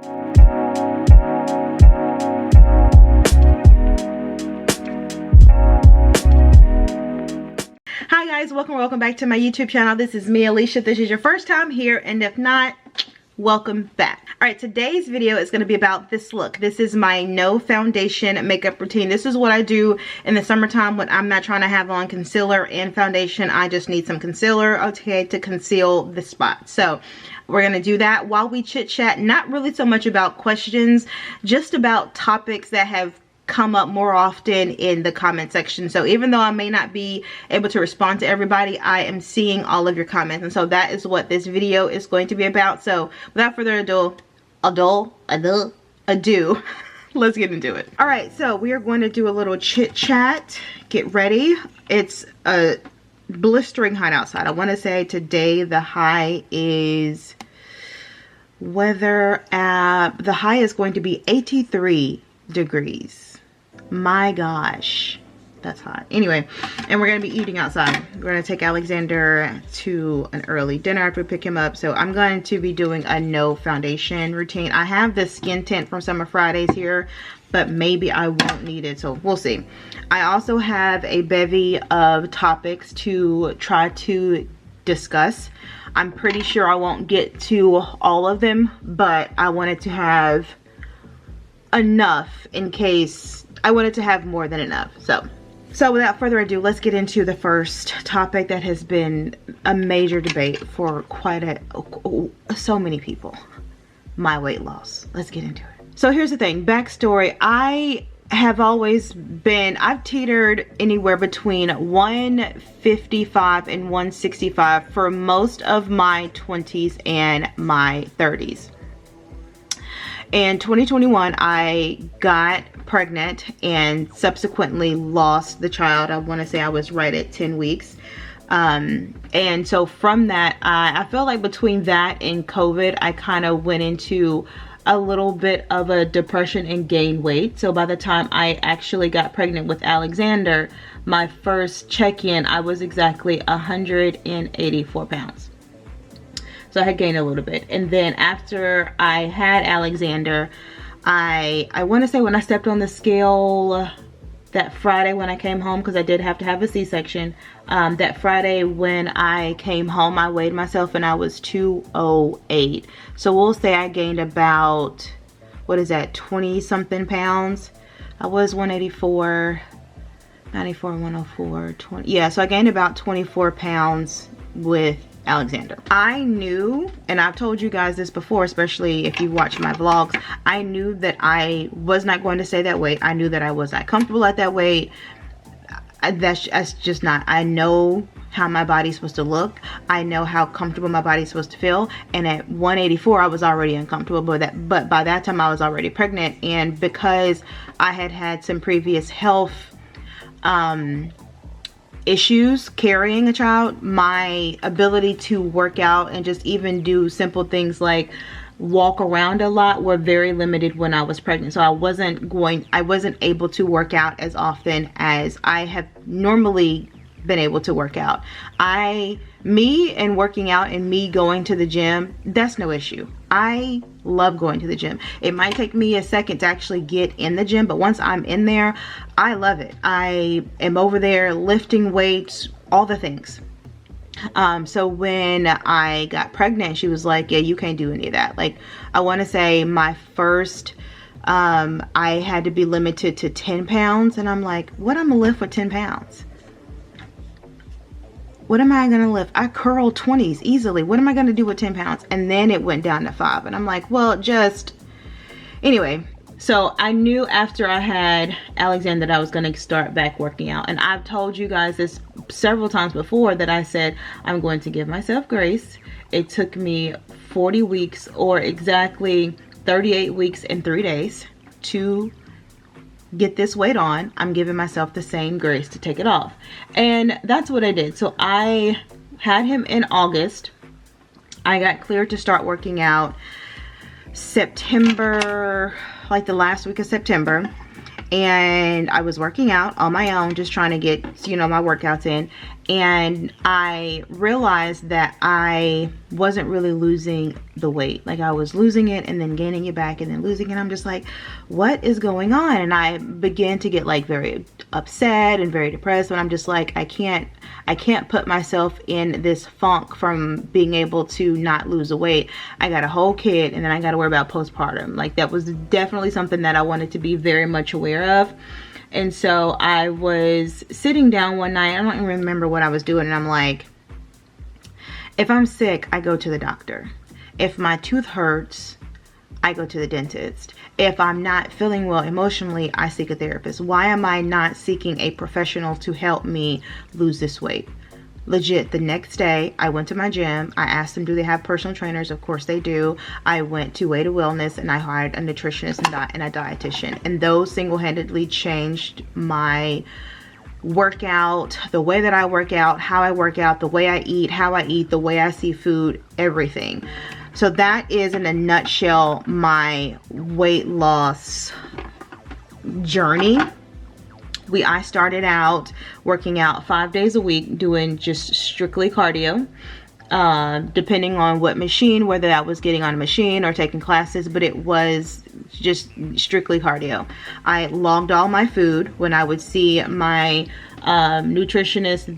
Hi guys, welcome back to my YouTube channel. This is me, Alicia. If this is your first time here, and if not, welcome back. All right, today's video is going to be about this look. This is my no foundation makeup routine. This is what I do in the summertime when I'm not trying to have on concealer and foundation. I just need some concealer, okay, to conceal the spot. So we're going to do that while we chit chat. Not really so much about questions, just about topics that have come up more often in the comment section. So even though I may not be able to respond to everybody, I am seeing all of your comments, and so that is what this video is going to be about. So without further ado, let's get into it. All right, so we are going to do a little chit chat. Get ready. It's a blistering hot outside. I want to say today the high is the high is going to be 83 degrees. My gosh, that's hot. Anyway, and we're gonna be eating outside. We're gonna take Alexander to an early dinner after we pick him up. So I'm going to be doing a no foundation routine. I have the skin tint from Summer Fridays here, but maybe I won't need it, so we'll see. I also have a bevy of topics to try to discuss. I'm pretty sure I won't get to all of them, but I wanted to have enough in case I wanted to have more than enough. So without further ado, let's get into the first topic that has been a major debate for so many people. My weight loss. Let's get into it. So here's the thing, backstory. I've teetered anywhere between 155 and 165 for most of my 20s and my 30s. In 2021, I got pregnant and subsequently lost the child. I want to say I was right at 10 weeks. And so from that, I feel like between that and COVID, I kind of went into a little bit of a depression and gained weight. So by the time I actually got pregnant with Alexander, my first check-in, I was exactly 184 pounds. So I had gained a little bit. And then after I had Alexander, I want to say when I stepped on the scale that Friday when I came home, because I did have to have a C-section, that Friday when I came home, I weighed myself and I was 208. So we'll say I gained about, what is that, 20 something pounds. I was 184, 94, 104, 20. Yeah, so I gained about 24 pounds with Alexander. I knew, and I've told you guys this before, especially if you watch my vlogs, I knew that I was not going to stay that weight. I knew that I was not comfortable at that weight. That's just not. I know how my body's supposed to look. I know how comfortable my body's supposed to feel. And at 184, I was already uncomfortable. But by that time, I was already pregnant. And because I had had some previous health issues carrying a child, my ability to work out and just even do simple things like walk around a lot were very limited when I was pregnant. So I wasn't able to work out as often as I have normally been able to work out. Me and working out and me going to the gym, that's no issue. I love going to the gym. It might take me a second to actually get in the gym, but once I'm in there, I love it. I am over there lifting weights, all the things. So when I got pregnant, she was like, yeah, you can't do any of that. Like, I want to say my first, I had to be limited to 10 pounds. And I'm like, what am I gonna lift with 10 pounds? What am I gonna lift? I curl 20s easily. What am I gonna do with 10 pounds? And then it went down to 5. And I'm like, well, anyway. So I knew after I had Alexander that I was gonna start back working out. And I've told you guys this several times before that I said, I'm going to give myself grace. It took me 40 weeks or exactly 38 weeks and 3 days to get this weight on. I'm giving myself the same grace to take it off. And that's what I did. So I had him in August. I got cleared to start working out September, like the last week of September. And I was working out on my own, just trying to get, my workouts in. And I realized that I wasn't really losing the weight. Like, I was losing it and then gaining it back and then losing it. I'm just like, what is going on? And I began to get like very upset and very depressed when I'm just like, I can't put myself in this funk from being able to not lose the weight. I got a whole kid and then I got to worry about postpartum. Like, that was definitely something that I wanted to be very much aware of. And so I was sitting down one night, I don't even remember what I was doing, and I'm like, if I'm sick, I go to the doctor. If my tooth hurts, I go to the dentist. If I'm not feeling well emotionally, I seek a therapist. Why am I not seeking a professional to help me lose this weight? Legit, the next day, I went to my gym. I asked them, do they have personal trainers? Of course they do. I went to Way to Wellness and I hired a nutritionist and a dietitian. And those single-handedly changed my workout, the way that I work out, how I work out, the way I eat, how I eat, the way I see food, everything. So that is, in a nutshell, my weight loss journey. I started out working out 5 days a week, doing just strictly cardio, depending on what machine, whether that was getting on a machine or taking classes, but it was just strictly cardio. I logged all my food. When I would see my nutritionist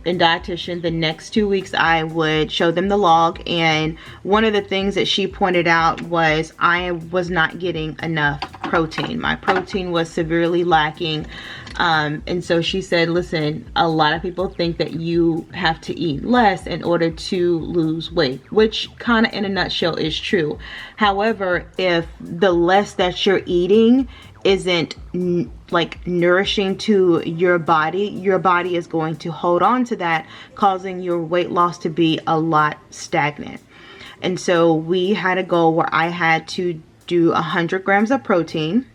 and dietitian the next 2 weeks, I would show them the log, and one of the things that she pointed out was I was not getting enough protein. My protein was severely lacking, and so she said, listen, a lot of people think that you have to eat less in order to lose weight, which kind of in a nutshell is true. However, if the less that you're eating isn't like nourishing to your body is going to hold on to that, causing your weight loss to be a lot stagnant. And so we had a goal where I had to do 100 grams of protein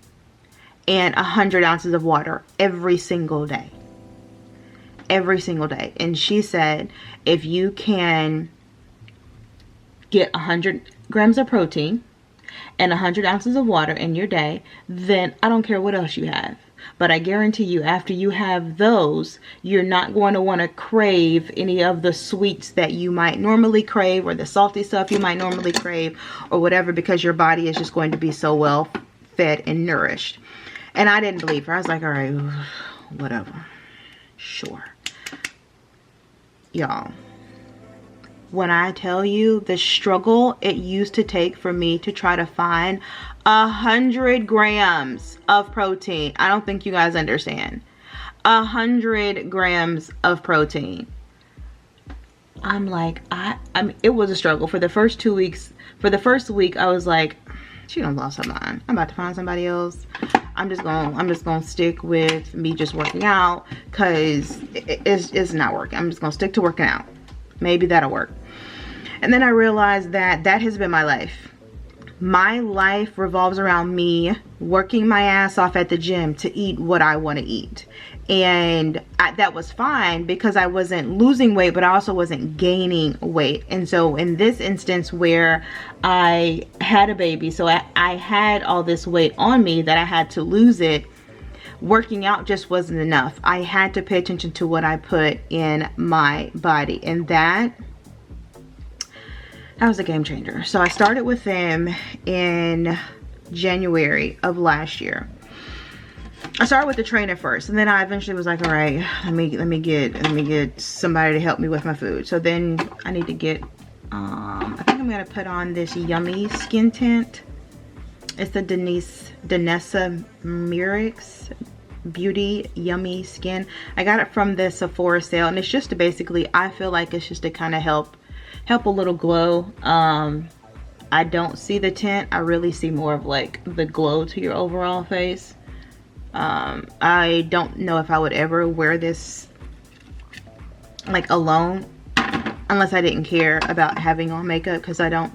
and 100 ounces of water every single day. And she said, if you can get 100 grams of protein and 100 ounces of water in your day, then I don't care what else you have. But I guarantee you, after you have those, you're not going to want to crave any of the sweets that you might normally crave, or the salty stuff you might normally crave, or whatever, because your body is just going to be so well fed and nourished. And I didn't believe her. I was like, all right, whatever. Sure. Y'all, when I tell you the struggle it used to take for me to try to find 100 grams of protein, I don't think you guys understand. 100 grams of protein. I'm like, I mean, it was a struggle for the first 2 weeks. For the first week, I was like, she done lost her mind. I'm about to find somebody else. I'm just gonna stick with me just working out, because it's not working. I'm just gonna stick to working out. Maybe that'll work. And then I realized that that has been my life. My life revolves around me working my ass off at the gym to eat what I want to eat. And that was fine because I wasn't losing weight, but I also wasn't gaining weight. And so in this instance where I had a baby, so I had all this weight on me that I had to lose it, working out just wasn't enough. I had to pay attention to what I put in my body, and that was a game changer. So I started with them in January of last year. I started with the trainer first, and then I eventually was like, all right, let me get somebody to help me with my food. So then I need to get I think I'm gonna put on this Yummy skin tint. It's the Danessa Myricks Beauty Yummy Skin. I got it from the Sephora sale, and it's just to basically, I feel like it's just to kind of help a little glow. I don't see the tint. I really see more of like the glow to your overall face. I don't know if I would ever wear this like alone, unless I didn't care about having on makeup, because I don't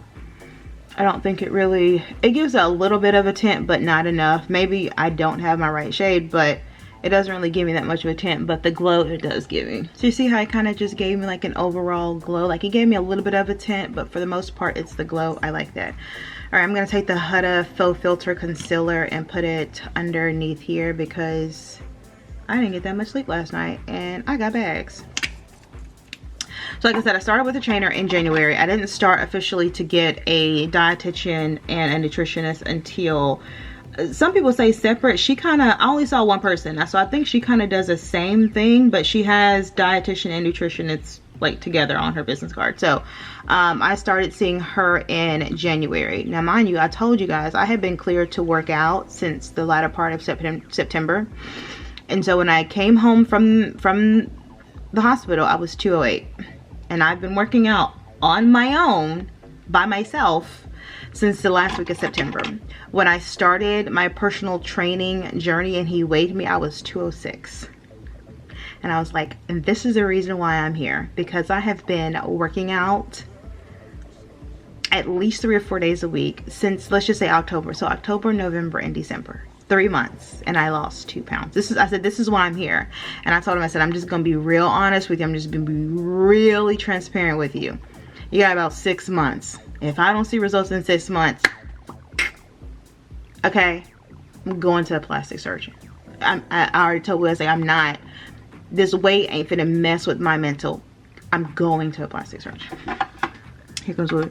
think it gives a little bit of a tint, but not enough. Maybe I don't have my right shade, but it doesn't really give me that much of a tint, but the glow it does give me. So you see how it kind of just gave me like an overall glow? Like it gave me a little bit of a tint, but for the most part, it's the glow. I like that. All right, I'm gonna take the Huda Faux Filter Concealer and put it underneath here because I didn't get that much sleep last night and I got bags. So like I said, I started with a trainer in January. I didn't start officially to get a dietitian and a nutritionist until, some people say separate. I only saw one person. So I think she kind of does the same thing, but she has dietitian and nutritionist like together on her business card. So I started seeing her in January. Now mind you, I told you guys I had been cleared to work out since the latter part of September. And so when I came home from the hospital, I was 208. And I've been working out on my own by myself since the last week of September. When I started my personal training journey and he weighed me, I was 206. And I was like, and this is the reason why I'm here, because I have been working out at least 3 or 4 days a week since, let's just say October. So October, November, and December. 3 months, and I lost 2 pounds. I said, this is why I'm here. And I told him, I said, I'm just gonna be real honest with you. I'm just gonna be really transparent with you. You got about 6 months. If I don't see results in 6 months, okay, I'm going to a plastic surgeon. I already told Wesley, I'm not, this weight ain't finna mess with my mental. I'm going to a plastic surgeon. Here comes Willie.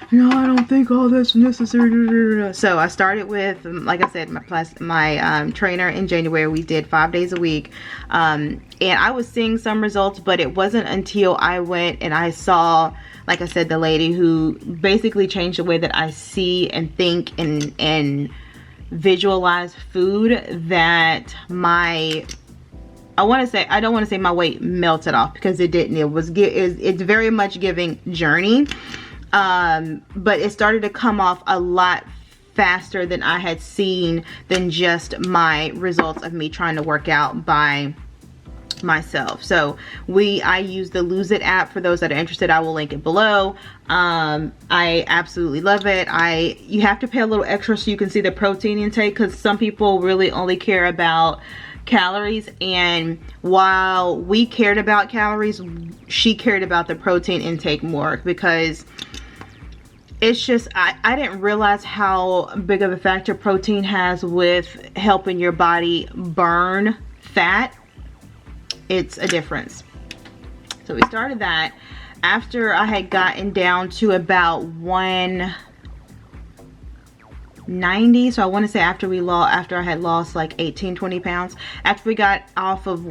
No, I don't think all that's necessary. So I started with, like I said, my trainer in January. We did 5 days a week. And I was seeing some results, but it wasn't until I went and I saw, like I said, the lady who basically changed the way that I see and think and visualize food, that I don't want to say my weight melted off, because it didn't. It's very much giving journey. But it started to come off a lot faster than I had seen than just my results of me trying to work out by myself. So I use the Lose It app. For those that are interested, I will link it below. I absolutely love it. You have to pay a little extra so you can see the protein intake, because some people really only care about calories, and while we cared about calories, she cared about the protein intake more, because it's just, I didn't realize how big of a factor protein has with helping your body burn fat. It's a difference. So we started that after I had gotten down to about 190. So I want to say after I had lost like 18-20 pounds, after we got off of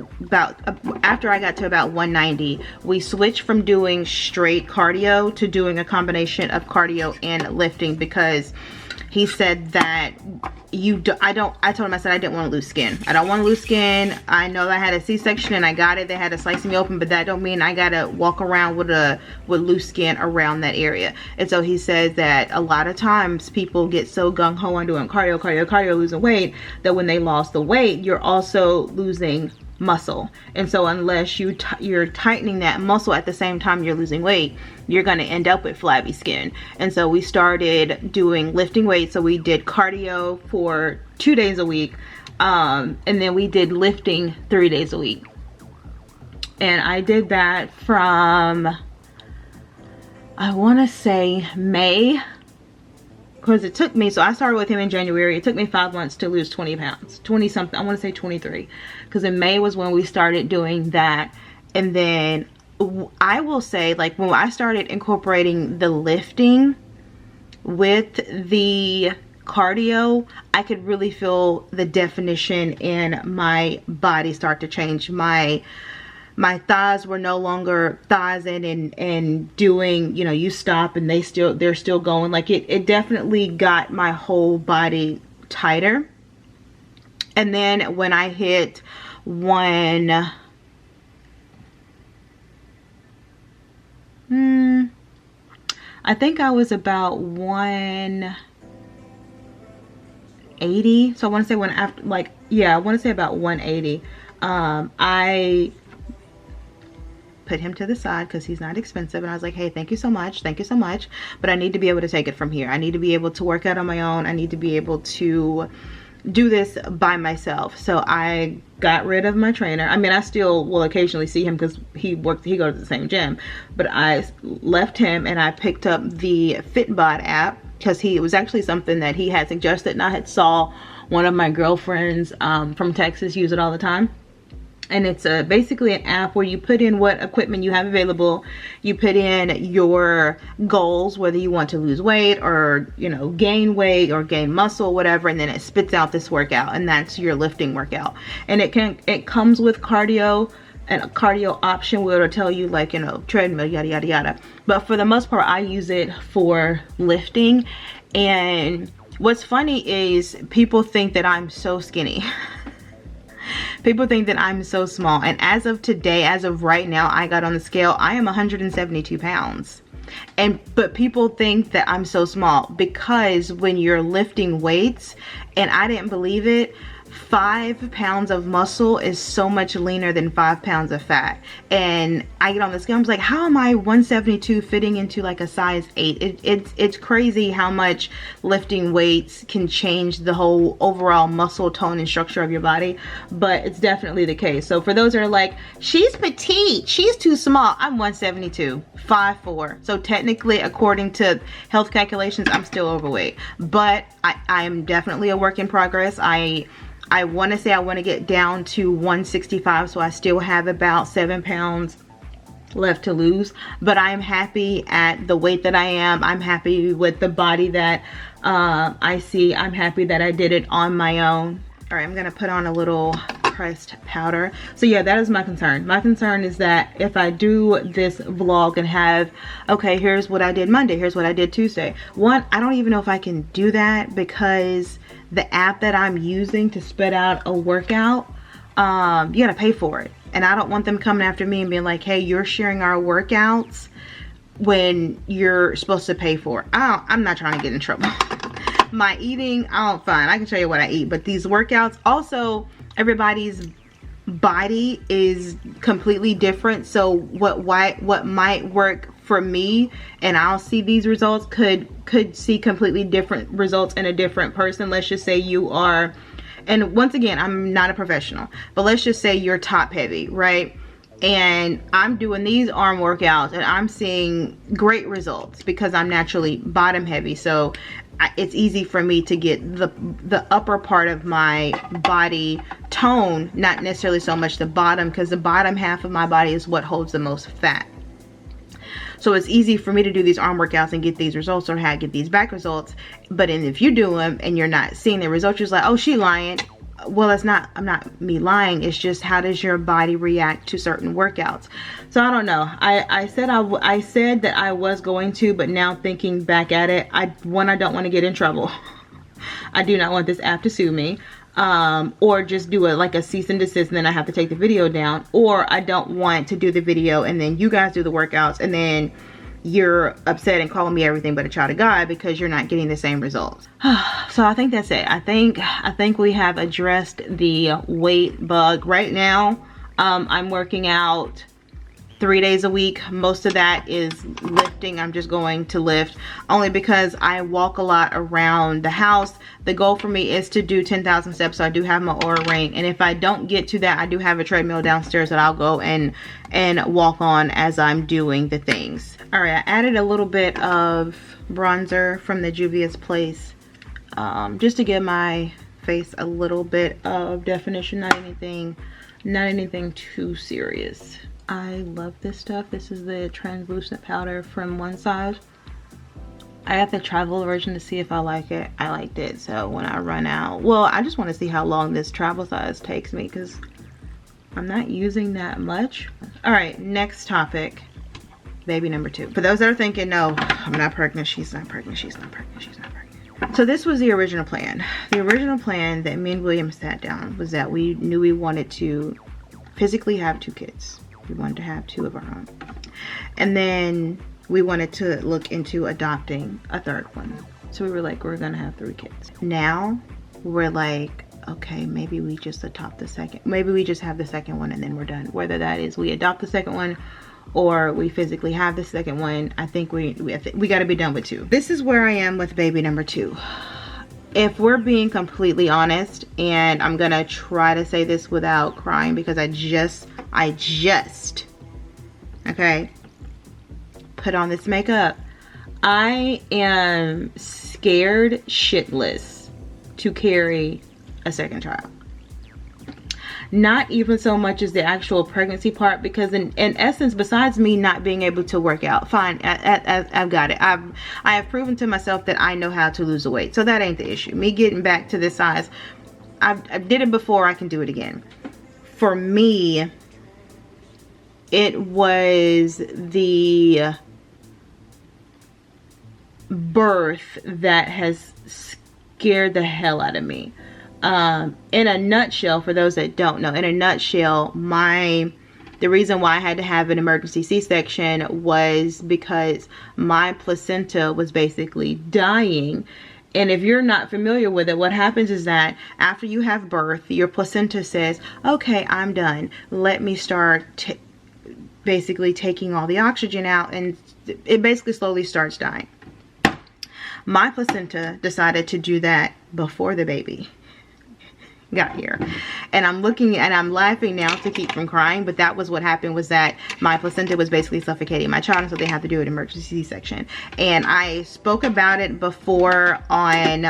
after I got to about 190, we switched from doing straight cardio to doing a combination of cardio and lifting, because he said that I told him, I said, I didn't want to lose skin. I don't want to lose skin. I know I had a C-section and I got it. They had to slice me open, but that don't mean I gotta walk around with loose skin around that area. And so he says that a lot of times people get so gung-ho on doing cardio, losing weight, that when they lost the weight, you're also losing muscle. And so unless you're tightening that muscle at the same time you're losing weight, you're going to end up with flabby skin. And so we started doing lifting weights. So we did cardio for 2 days a week, and then we did lifting 3 days a week. And I did that from, I want to say May, because it took me, so I started with him in January. It took me 5 months to lose 20 pounds, 20 something, I want to say 23, because in May was when we started doing that. And then I will say, like, when I started incorporating the lifting with the cardio, I could really feel the definition in my body start to change. My thighs were no longer thighs and doing, you know, you stop and they're still going. Like it definitely got my whole body tighter. And then when I hit I think I was about 180. So I want to say I want to say about 180. I put him to the side because he's not expensive, and I was like, hey, thank you so much, but I need to be able to take it from here. I need to be able to work out on my own. I need to be able to do this by myself. So I got rid of my trainer. I mean, I still will occasionally see him because he goes to the same gym, but I left him and I picked up the Fitbod app, because it was actually something that he had suggested, and I had saw one of my girlfriends from Texas use it all the time. And it's basically an app where you put in what equipment you have available. You put in your goals, whether you want to lose weight or, you know, gain weight or gain muscle, whatever, and then it spits out this workout, and that's your lifting workout. And it comes with cardio, and a cardio option where it'll tell you, like, you know, treadmill, yada yada yada. But for the most part, I use it for lifting. And what's funny is people think that I'm so skinny. People think that I'm so small, and as of today, as of right now, I got on the scale, I am 172 pounds. But people think that I'm so small because when you're lifting weights, and I didn't believe it, 5 pounds of muscle is so much leaner than 5 pounds of fat. And I get on the scale, I'm like, how am I 172 fitting into like a size 8? It's crazy how much lifting weights can change the whole overall muscle tone and structure of your body. But it's definitely the case. So for those that are like, she's petite, she's too small, I'm 172, 5'4". So technically, according to health calculations, I'm still overweight. But I'm definitely a work in progress. I want to say I want to get down to 165, so I still have about 7 pounds left to lose. But I'm happy at the weight that I am. I'm happy with the body that I see. I'm happy that I did it on my own. All right, I'm gonna put on a little pressed powder. So yeah, that is my concern. My concern is that if I do this vlog and have, okay, here's what I did Monday, here's what I did Tuesday. One, I don't even know if I can do that because the app that I'm using to spit out a workout, you gotta pay for it. And I don't want them coming after me and being like, hey, you're sharing our workouts when you're supposed to pay for it. I'm not trying to get in trouble. My eating, fine, I can show you what I eat, but these workouts, also everybody's body is completely different. So what might work for me and I'll see these results could see completely different results in a different person. Let's just say you are, and once again, I'm not a professional, but let's just say you're top heavy, right? And I'm doing these arm workouts and I'm seeing great results because I'm naturally bottom heavy. So it's easy for me to get the upper part of my body tone, not necessarily so much the bottom, because the bottom half of my body is what holds the most fat. So it's easy for me to do these arm workouts and get these results, or get these back results. But if you do them and you're not seeing the results, you're just like, oh, she lying. Well, I'm not me lying. It's just, how does your body react to certain workouts? So I don't know. I said that I was going to, but now thinking back at it, I don't want to get in trouble. I do not want this app to sue me, or just do like a cease and desist and then I have to take the video down, or I don't want to do the video and then you guys do the workouts and then you're upset and calling me everything but a child of God because you're not getting the same results. So I think that's it. I think we have addressed the weight bug. Right now, I'm working out 3 days a week. Most of that is lifting. I'm just going to lift only because I walk a lot around the house. The goal for me is to do 10,000 steps, so I do have my Oura ring, and if I don't get to that, I do have a treadmill downstairs that I'll go and walk on as I'm doing the things. All right, I added a little bit of bronzer from the Juvia's Place, just to give my face a little bit of definition. Not anything too serious. I love this stuff. This is the translucent powder from One Size. I got the travel version to see if I like it. I liked it, so when I run out, well, I just want to see how long this travel size takes me because I'm not using that much. All right, next topic, baby number 2. For those that are thinking, no, I'm not pregnant, she's not pregnant, she's not pregnant, she's not pregnant. So this was the original plan. The original plan that me and William sat down was that we knew we wanted to physically have 2 kids. We wanted to have 2 of our own. And then we wanted to look into adopting a 3rd one. So we were like, we're gonna have 3 kids. Now we're like, okay, maybe we just adopt the second. Maybe we just have the 2nd one and then we're done. Whether that is we adopt the 2nd one or we physically have the 2nd one, I think we gotta be done with 2. This is where I am with baby number 2. If we're being completely honest, and I'm gonna try to say this without crying because I just, okay, put on this makeup. I am scared shitless to carry a 2nd child. Not even so much as the actual pregnancy part, because in essence, besides me not being able to work out, fine, I've got it. I have proven to myself that I know how to lose the weight, so that ain't the issue. Me getting back to this size, I did it before, I can do it again. For me, it was the birth that has scared the hell out of me. In a nutshell, for those that don't know, in a nutshell, the reason why I had to have an emergency C-section was because my placenta was basically dying. And if you're not familiar with it, what happens is that after you have birth, your placenta says, okay, I'm done. Let me start basically taking all the oxygen out, and it basically slowly starts dying. My placenta decided to do that before the baby got here, and I'm looking and I'm laughing now to keep from crying, but that was what happened, was that my placenta was basically suffocating my child, so they had to do an emergency C-section. And I spoke about it before on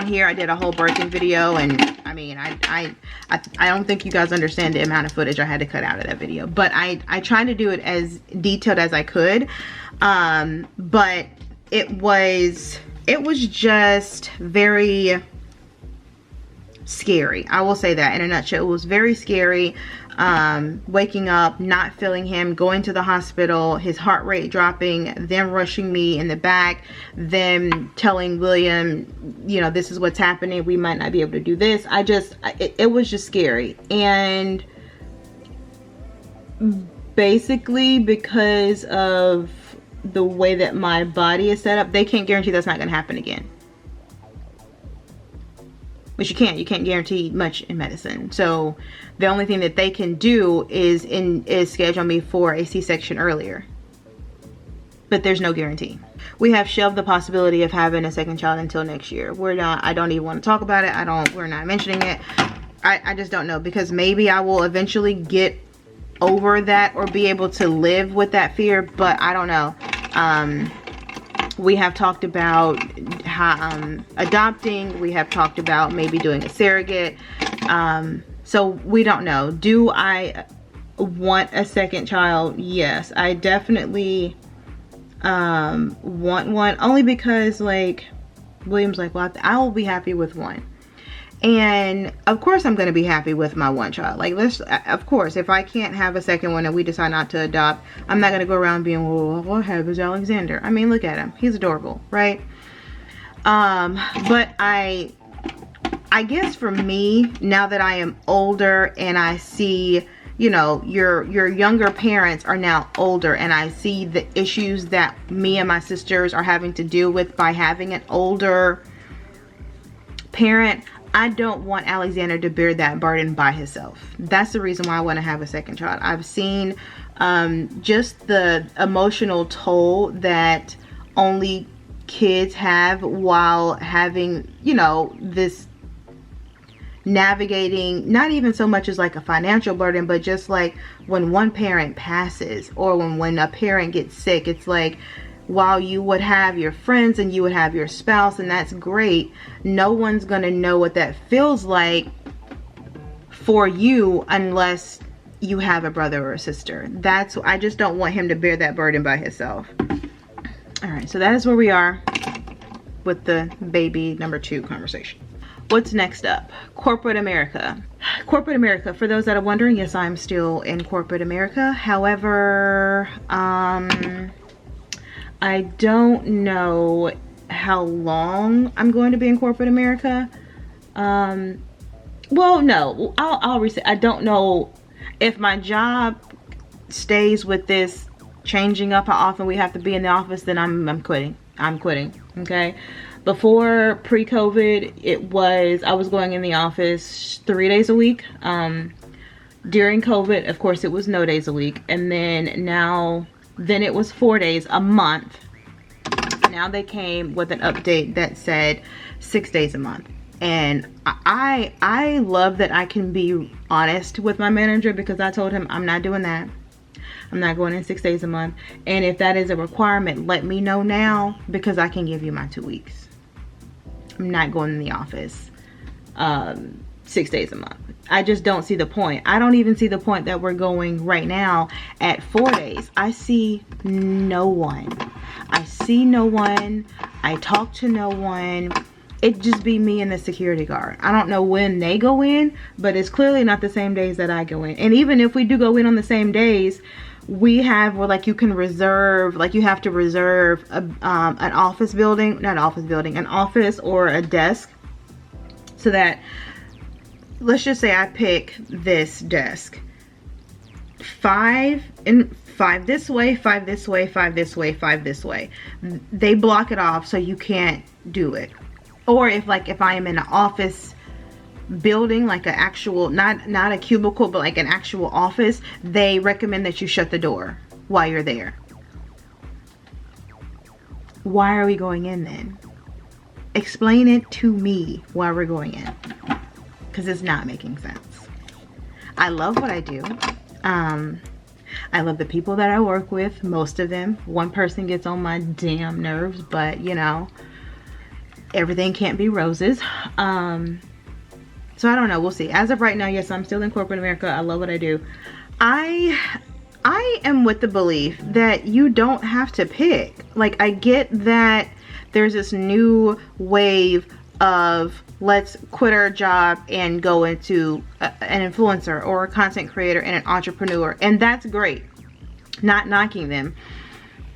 here. I did a whole birthing video, and I mean, I don't think you guys understand the amount of footage I had to cut out of that video, but I tried to do it as detailed as I could. But it was just very scary. I will say that in a nutshell. It was very scary. Waking up, not feeling him, going to the hospital, his heart rate dropping, them rushing me in the back, them telling William, you know, this is what's happening, we might not be able to do this. It was just scary. And basically, because of the way that my body is set up, they can't guarantee that's not going to happen again. But you can't guarantee much in medicine. So the only thing that they can do is schedule me for a C-section earlier. But there's no guarantee. We have shelved the possibility of having a second child until next year. I don't even want to talk about it. We're not mentioning it. I just don't know, because maybe I will eventually get over that or be able to live with that fear, but I don't know. We have talked about adopting. We have talked about maybe doing a surrogate. So we don't know. Do I want a second child? Yes, I definitely want one, only because, like, William's like, well, I will be happy with one. And of course I'm going to be happy with my one child. Like, of course, if I can't have a second one and we decide not to adopt, I'm not going to go around being, well, what happens to Alexander? I mean, look at him. He's adorable, right? But I guess for me, now that I am older and I see, you know, your younger parents are now older, and I see the issues that me and my sisters are having to deal with by having an older parent, I don't want Alexander to bear that burden by himself. That's the reason why I want to have a second child. I've seen just the emotional toll that only kids have while having, you know, this navigating, not even so much as like a financial burden, but just like when one parent passes, or when a parent gets sick. It's like, while you would have your friends and you would have your spouse, and that's great, no one's gonna know what that feels like for you unless you have a brother or a sister. I just don't want him to bear that burden by himself. All right, so that is where we are with the baby number 2 conversation. What's next up? Corporate America. Corporate America, for those that are wondering, yes, I'm still in corporate America. However, I don't know how long I'm going to be in corporate America. Well, no, I'll reset. I don't know if my job stays with this changing up how often we have to be in the office, then I'm quitting. I'm quitting, okay? Before pre-COVID, I was going in the office 3 days a week. During COVID, of course, it was no days a week. And then it was 4 days a month. Now they came with an update that said 6 days a month. And I love that I can be honest with my manager, because I told him I'm not doing that. I'm not going in 6 days a month. And if that is a requirement, let me know now, because I can give you my 2 weeks. I'm not going in the office 6 days a month. I just don't see the point. I don't even see the point that we're going right now at 4 days. I see no one. I see no one. I talk to no one. It just be me and the security guard. I don't know when they go in, but it's clearly not the same days that I go in. And even if we do go in on the same days, we have where like you can reserve, like you have to reserve an office building, not office building, an office or a desk, so that, let's just say I pick this desk, 5 this way, 5 this way, 5 this way, 5 this way. They block it off so you can't do it. Or if I am in an office building, like an actual, not a cubicle, but like an actual office, they recommend that you shut the door while you're there. Why are we going in then? Explain it to me why we're going in, because it's not making sense. I love what I do. I love the people that I work with, most of them. One person gets on my damn nerves, but you know, everything can't be roses. So I don't know, we'll see. As of right now, yes, I'm still in corporate America. I love what I do. I am with the belief that you don't have to pick. Like, I get that there's this new wave of let's quit our job and go into an influencer or a content creator and an entrepreneur, and that's great, not knocking them.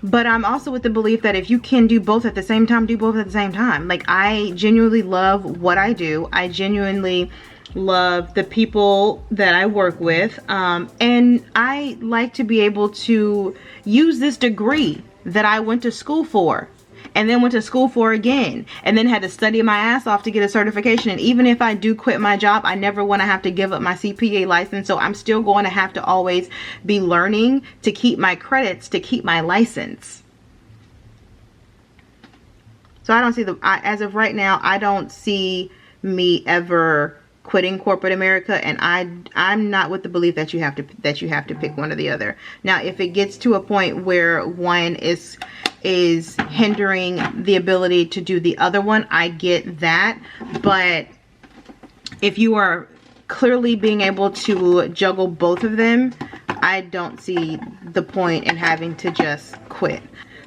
But I'm also with the belief that if you can do both at the same time, do both at the same time. Like, I genuinely love what I do. I genuinely love the people that I work with. And I like to be able to use this degree that I went to school for, and then went to school for again, and then had to study my ass off to get a certification. And even if I do quit my job, I never want to have to give up my CPA license. So I'm still going to have to always be learning to keep my credits, to keep my license. So I don't see as of right now, I don't see me ever quitting corporate America, and I'm not with the belief that you have to pick one or the other. Now, if it gets to a point where one is hindering the ability to do the other one, I get that. But if you are clearly being able to juggle both of them, I don't see the point in having to just quit.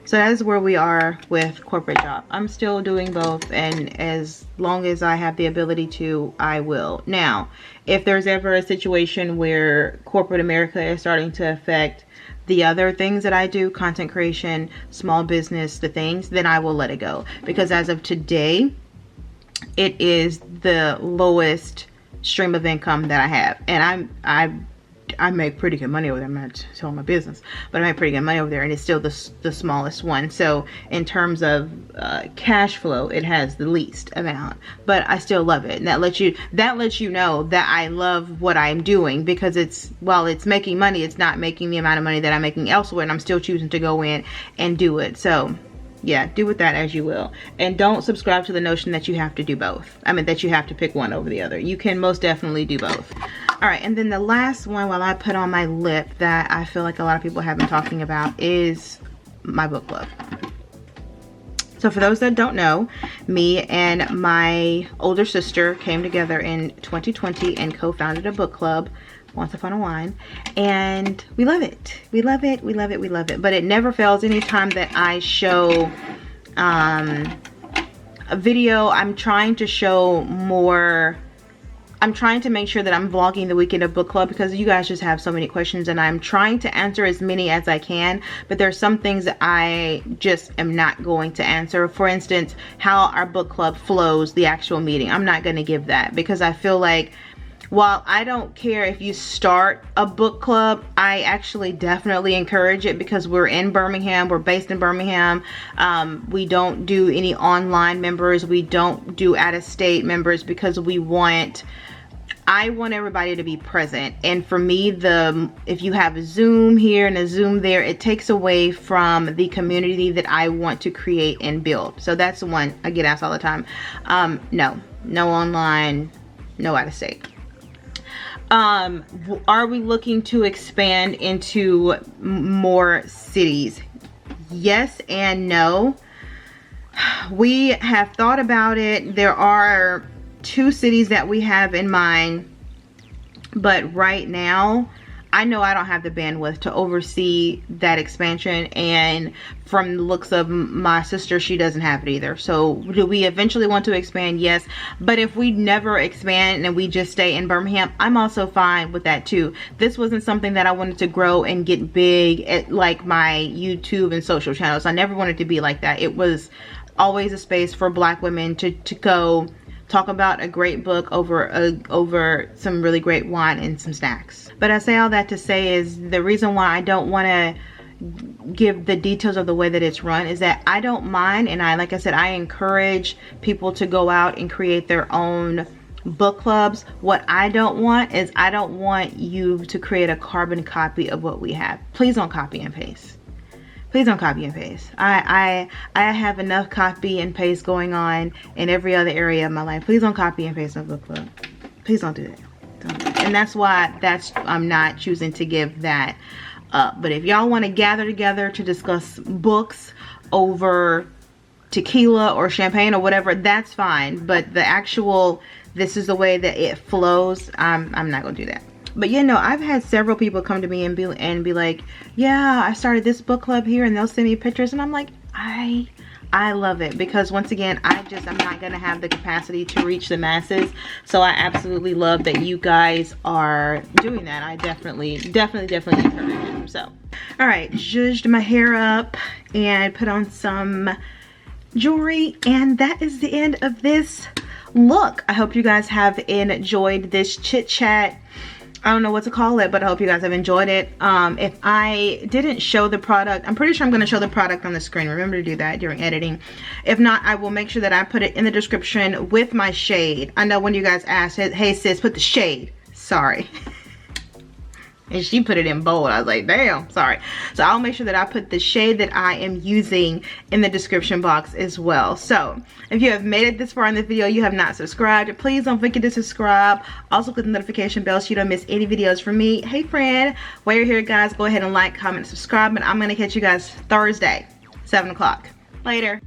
So that is where we are with corporate job. I'm still doing both, and as long as I have the ability to, I will. Now, if there's ever a situation where corporate America is starting to affect the other things that I do, content creation, small business, the things, then I will let it go. Because as of today, it is the lowest stream of income that I have. And I make pretty good money over there. I'm not telling my business, but I make pretty good money over there, and it's still the smallest one. So in terms of cash flow, it has the least amount, but I still love it. And that lets you know that I love what I'm doing, because while it's making money, it's not making the amount of money that I'm making elsewhere, and I'm still choosing to go in and do it. So yeah, do with that as you will. And don't subscribe to the notion that you have to do both. I mean, that you have to pick one over the other. You can most definitely do both. All right, and then the last one, while I put on my lip, that I feel like a lot of people have been talking about, is my book club. So for those that don't know, me and my older sister came together in 2020 and co-founded a book club, Once Upon a Wine, and we love it. We love it, we love it, we love it. But it never fails. Anytime that I show a video, I'm trying to show more. I'm trying to make sure that I'm vlogging the weekend of book club, because you guys just have so many questions, and I'm trying to answer as many as I can. But there's some things that I just am not going to answer. For instance, how our book club flows, the actual meeting. I'm not going to give that, because I feel like, while I don't care if you start a book club, I actually definitely encourage it, because we're in Birmingham. We're based in Birmingham. We don't do any online members. We don't do out-of-state members, because I want everybody to be present. And for me, if you have a Zoom here and a Zoom there, it takes away from the community that I want to create and build. So that's the one I get asked all the time. No online, no out-of-state. Are we looking to expand into more cities? Yes and no. We have thought about it. There are 2 cities that we have in mind, but right now I know I don't have the bandwidth to oversee that expansion, and from the looks of my sister, she doesn't have it either. So do we eventually want to expand? Yes. But if we never expand and we just stay in Birmingham, I'm also fine with that too. This wasn't something that I wanted to grow and get big at like my YouTube and social channels. I never wanted to be like that. It was always a space for Black women to go talk about a great book over some really great wine and some snacks. But I say all that to say is the reason why I don't want to give the details of the way that it's run is that I don't mind, and like I said, I encourage people to go out and create their own book clubs. What I don't want is I don't want you to create a carbon copy of what we have. Please don't copy and paste. Please don't copy and paste. I have enough copy and paste going on in every other area of my life. Please don't copy and paste my book club. Please don't do that. Don't do that. And that's why I'm not choosing to give that up. But if y'all want to gather together to discuss books over tequila or champagne or whatever, that's fine. But the actual, this is the way that it flows, I'm not gonna do that. But you know, I've had several people come to me and be like, yeah, I started this book club here, and they'll send me pictures, and I'm like, I love it, because once again, I'm not gonna have the capacity to reach the masses. So I absolutely love that you guys are doing that. I definitely encourage it. So, all right, zhuzhed my hair up and put on some jewelry, and that is the end of this look. I hope you guys have enjoyed this chit chat. I don't know what to call it, but I hope you guys have enjoyed it. If I didn't show the product, I'm pretty sure I'm going to show the product on the screen. Remember to do that during editing. If not, I will make sure that I put it in the description with my shade. I know when you guys asked, hey sis, put the shade. Sorry. And she put it in bold. I was like, damn, sorry. So I'll make sure that I put the shade that I am using in the description box as well. So if you have made it this far in the video, you have not subscribed, please don't forget to subscribe. Also click the notification bell so you don't miss any videos from me. Hey friend, while you're here guys, go ahead and like, comment, subscribe, and I'm gonna catch you guys Thursday, 7 o'clock. Later.